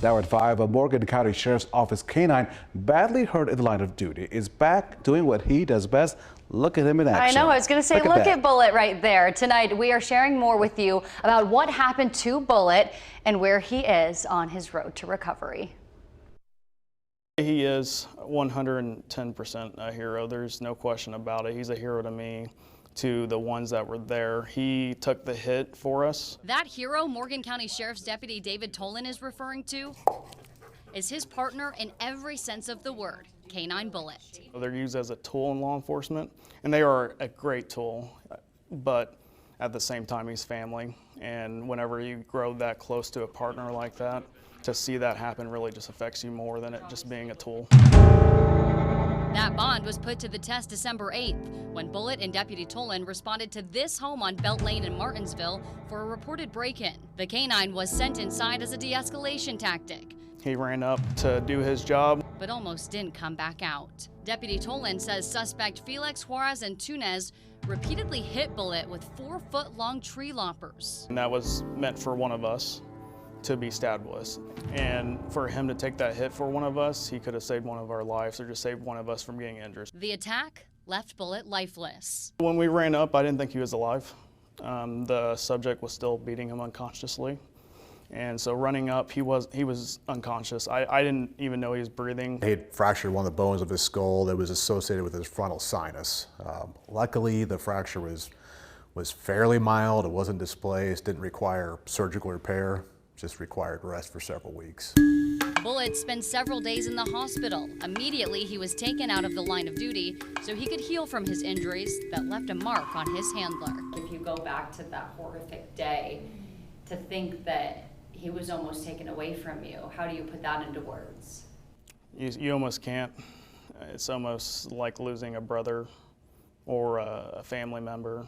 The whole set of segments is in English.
Now at 5, a Morgan County Sheriff's Office canine badly hurt in the line of duty is back doing what he does best. Look at him in action. I know, I was going to say, look at Bullet right there. Tonight, we are sharing more with you about what happened to Bullet and where he is on his road to recovery. He is 110% a hero. There's no question about it. He's a hero to me, to the ones that were there. He took the hit for us. That hero Morgan County Sheriff's Deputy David Tolan is referring to is his partner in every sense of the word, Canine Bullet. They're used as a tool in law enforcement, and they are a great tool, but at the same time, he's family. And whenever you grow that close to a partner like that, to see that happen really just affects you more than it just being a tool. That bond was put to the test December 8th when Bullet and Deputy Tolan responded to this home on Belt Lane in Martinsville for a reported break-in. The canine was sent inside as a de-escalation tactic. He ran up to do his job, but almost didn't come back out. Deputy Tolan says suspect Felix Juarez Antunez repeatedly hit Bullet with 4-foot-long tree loppers. And that was meant for one of us to be stabbed with. And for him to take that hit for one of us, he could have saved one of our lives or just saved one of us from getting injured. The attack left Bullet lifeless. When we ran up, I didn't think he was alive. The subject was still beating him unconsciously. And so running up, he was unconscious. I didn't even know he was breathing. He had fractured one of the bones of his skull that was associated with his frontal sinus. Luckily, the fracture was fairly mild. It wasn't displaced, didn't require surgical repair, just required rest for several weeks. Bullet spent several days in the hospital. Immediately, he was taken out of the line of duty so he could heal from his injuries that left a mark on his handler. If you go back to that horrific day, to think that he was almost taken away from you, how do you put that into words? You almost can't. It's almost like losing a brother or a family member.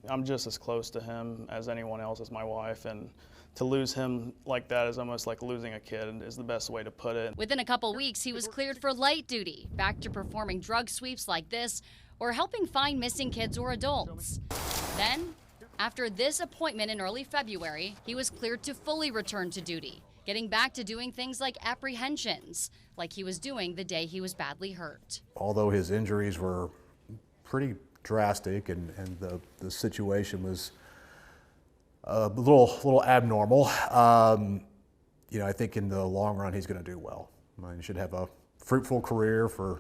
I'm just as close to him as anyone else, as my wife, and to lose him like that is almost like losing a kid, is the best way to put it. Within a couple weeks, he was cleared for light duty, back to performing drug sweeps like this or helping find missing kids or adults. Then, after this appointment in early February, he was cleared to fully return to duty, getting back to doing things like apprehensions, like he was doing the day he was badly hurt. Although his injuries were pretty drastic and the situation was a little abnormal, you know, I think in the long run he's going to do well. I mean, he should have a fruitful career from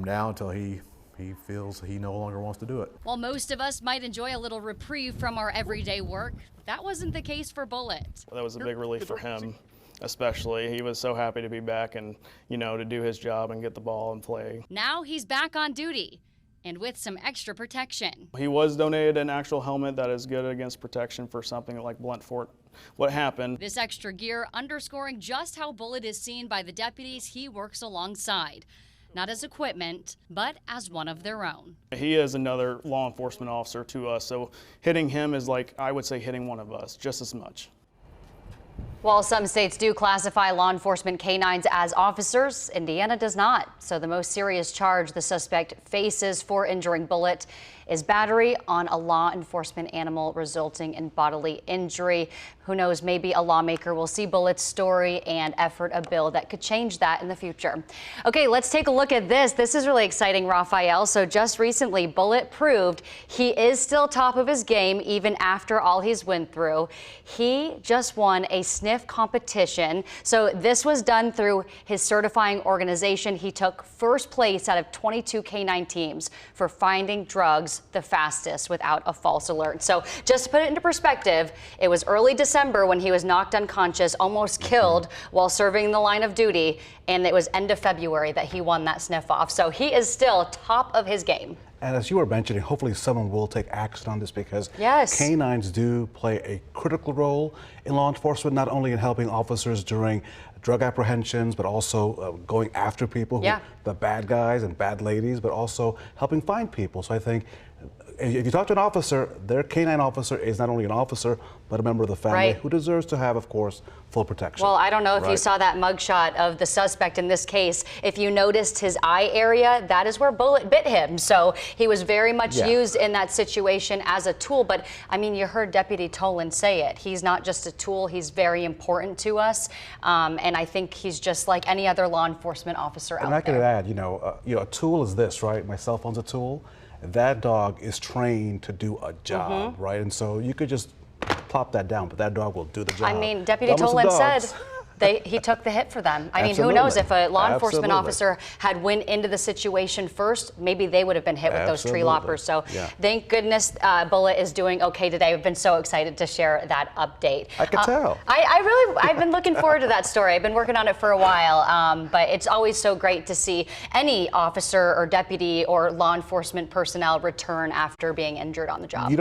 now until he feels he no longer wants to do it. While most of us might enjoy a little reprieve from our everyday work, that wasn't the case for Bullet. That was a big relief for him, especially. He was so happy to be back and, you know, to do his job and get the ball and play. Now he's back on duty and with some extra protection. He was donated an actual helmet that is good against protection for something like blunt force. What happened? This extra gear underscoring just how Bullet is seen by the deputies he works alongside. Not as equipment, but as one of their own. He is another law enforcement officer to us, so hitting him is like, I would say, hitting one of us just as much. While some states do classify law enforcement canines as officers, Indiana does not. So the most serious charge the suspect faces for injuring Bullet is battery on a law enforcement animal resulting in bodily injury. Who knows, maybe a lawmaker will see Bullet's story and effort a bill that could change that in the future. Okay, let's take a look at this. This is really exciting, Raphael. So just recently, Bullet proved he is still top of his game even after all he's went through. He just won a sniff competition. So this was done through his certifying organization. He took first place out of 22 canine teams for finding drugs the fastest without a false alert. So just to put it into perspective, it was early December when he was knocked unconscious, almost killed while serving the line of duty, and it was end of February that he won that sniff off. So he is still top of his game. And as you were mentioning, hopefully someone will take action on this because yes, canines do play a critical role in law enforcement, not only in helping officers during drug apprehensions, but also going after people, the bad guys and bad ladies, but also helping find people. So I think if you talk to an officer, their canine officer is not only an officer, but a member of the family Right. who deserves to have, of course, full protection. Well, I don't know if you Right. saw that mugshot of the suspect in this case. If you noticed his eye area, that is where bullet bit him. So he was very much Yeah. used in that situation as a tool. But I mean, you heard Deputy Tolan say it. He's not just a tool. He's very important to us. And I think he's just like any other law enforcement officer And out I could there. add, a tool is this, right? My cell phone's a tool. That dog is trained to do a job, Mm-hmm. right? And so you could just plop that down, but that dog will do the job. I mean, Deputy Dumbest of Tolan said dogs. he took the hit for them. I mean, who knows Absolutely. if a law enforcement Absolutely. officer had went into the situation first, maybe they would have been hit with those tree Absolutely. loppers. So Yeah. thank goodness Bullet is doing okay today. I've been so excited to share that update. I could tell. I've been looking forward to that story. I've been working on it for a while, but it's always so great to see any officer or deputy or law enforcement personnel return after being injured on the job.